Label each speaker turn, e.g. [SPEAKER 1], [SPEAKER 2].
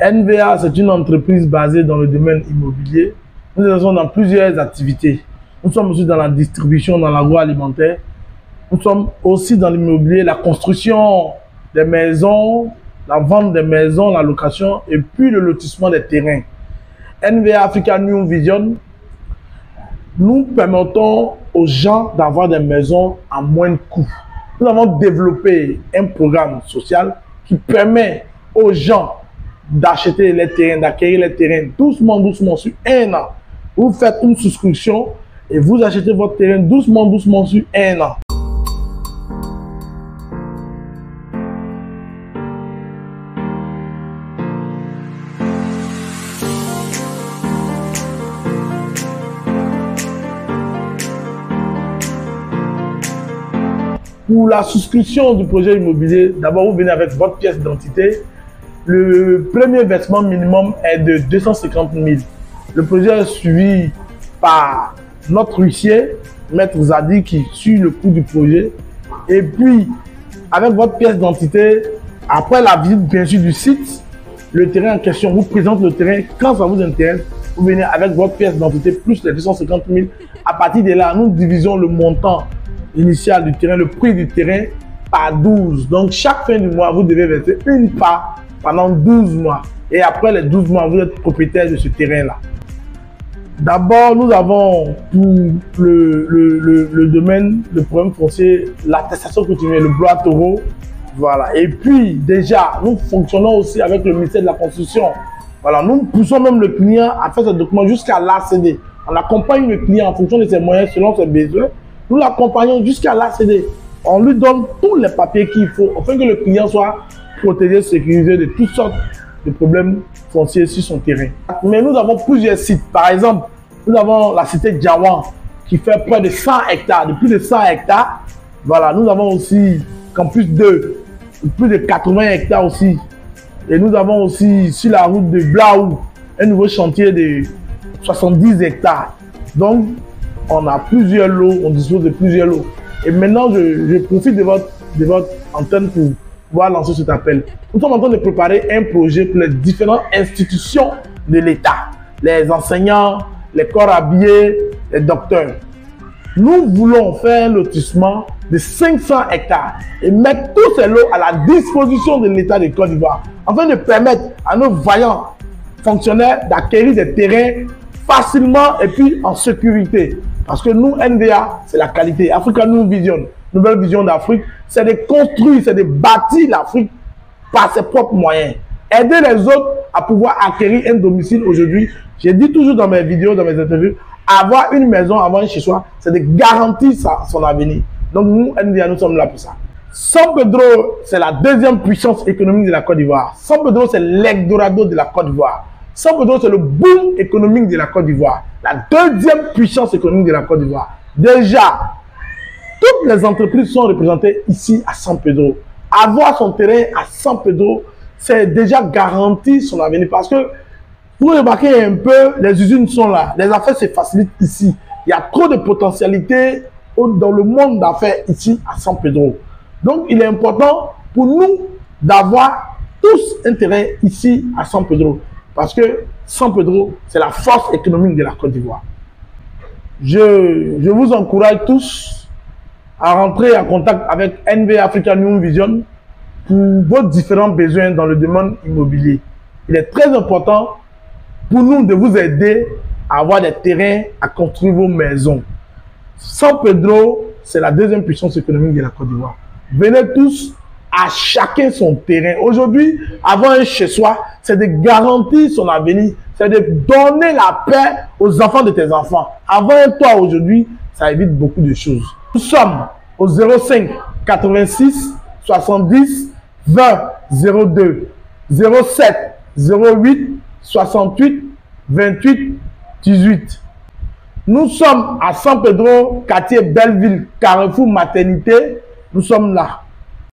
[SPEAKER 1] NVA, c'est une entreprise basée dans le domaine immobilier. Nous sommes dans plusieurs activités. Nous sommes aussi dans la distribution, dans l'agroalimentaire. Nous sommes aussi dans l'immobilier, la construction des maisons, la vente des maisons, la location et puis le lotissement des terrains. NVA Africa New Vision, nous permettons aux gens d'avoir des maisons à moins de coûts. Nous avons développé un programme social qui permet aux gens d'acheter les terrains, d'acquérir les terrains doucement, doucement sur un an. Vous faites une souscription et vous achetez votre terrain doucement, doucement sur un an. Pour la souscription du projet immobilier, d'abord vous venez avec votre pièce d'identité. Le premier versement minimum est de 250 000. Le projet est suivi par notre huissier, Maître Zadi, qui suit le coût du projet. Et puis, avec votre pièce d'identité, après la visite bien sûr du site, le terrain en question vous présente le terrain. Quand ça vous intéresse, vous venez avec votre pièce d'identité plus les 250 000. À partir de là, nous divisons le montant initial du terrain, le prix du terrain par 12. Donc, chaque fin du mois, vous devez verser une part pendant 12 mois. Et après les 12 mois, vous êtes propriétaire de ce terrain-là. D'abord, nous avons pour le domaine, le problème foncier, l'attestation coutumière, le droit taureau. Voilà. Et puis, déjà, nous fonctionnons aussi avec le ministère de la Construction. Voilà. Nous poussons même le client à faire ce document jusqu'à l'ACD. On accompagne le client en fonction de ses moyens, selon ses besoins. Nous l'accompagnons jusqu'à l'ACD. On lui donne tous les papiers qu'il faut afin que le client soit protégé, sécurisé de toutes sortes de problèmes fonciers sur son terrain. Mais nous avons plusieurs sites. Par exemple, nous avons la cité Djawan qui fait près de 100 hectares, de plus de 100 hectares. Voilà, nous avons aussi Campus 2, plus de 80 hectares aussi. Et nous avons aussi sur la route de Blaou un nouveau chantier de 70 hectares. Donc, on a plusieurs lots, on dispose de plusieurs lots. Et maintenant, je profite de votre antenne pour pouvoir lancer cet appel. Nous sommes en train de préparer un projet pour les différentes institutions de l'État. Les enseignants, les corps habillés, les docteurs. Nous voulons faire un lotissement de 500 hectares et mettre tous ces lots à la disposition de l'État de Côte d'Ivoire afin de permettre à nos vaillants fonctionnaires d'acquérir des terrains facilement et puis en sécurité. Parce que nous, NVA, c'est la qualité. Africa New Vision, nouvelle vision d'Afrique, c'est de construire, c'est de bâtir l'Afrique par ses propres moyens. Aider les autres à pouvoir acquérir un domicile aujourd'hui. J'ai dit toujours dans mes vidéos, dans mes interviews, avoir une maison, avoir un chez soi, c'est de garantir son avenir. Donc nous, NVA, nous sommes là pour ça. San Pedro, c'est la deuxième puissance économique de la Côte d'Ivoire. San Pedro, c'est l'Eldorado de la Côte d'Ivoire. San Pedro, c'est le boom économique de la Côte d'Ivoire. La deuxième puissance économique de la Côte d'Ivoire. Déjà, toutes les entreprises sont représentées ici à San Pedro. Avoir son terrain à San Pedro, c'est déjà garantir son avenir. Parce que, vous remarquez un peu, les usines sont là. Les affaires se facilitent ici. Il y a trop de potentialités dans le monde d'affaires ici à San Pedro. Donc, il est important pour nous d'avoir tous un terrain ici à San Pedro. Parce que San Pedro, c'est la force économique de la Côte d'Ivoire. Je vous encourage tous à rentrer en contact avec NVA Africa New Vision pour vos différents besoins dans le domaine immobilier. Il est très important pour nous de vous aider à avoir des terrains à construire vos maisons. San Pedro, c'est la deuxième puissance économique de la Côte d'Ivoire. Venez tous, à chacun son terrain. Aujourd'hui, avoir un chez-soi, c'est de garantir son avenir, c'est de donner la paix aux enfants de tes enfants. Avoir un toit aujourd'hui, ça évite beaucoup de choses. Nous sommes au 05 86 70 20 02 07 08 68 28 18. Nous sommes à San Pedro, quartier Belleville, Carrefour Maternité. Nous sommes là.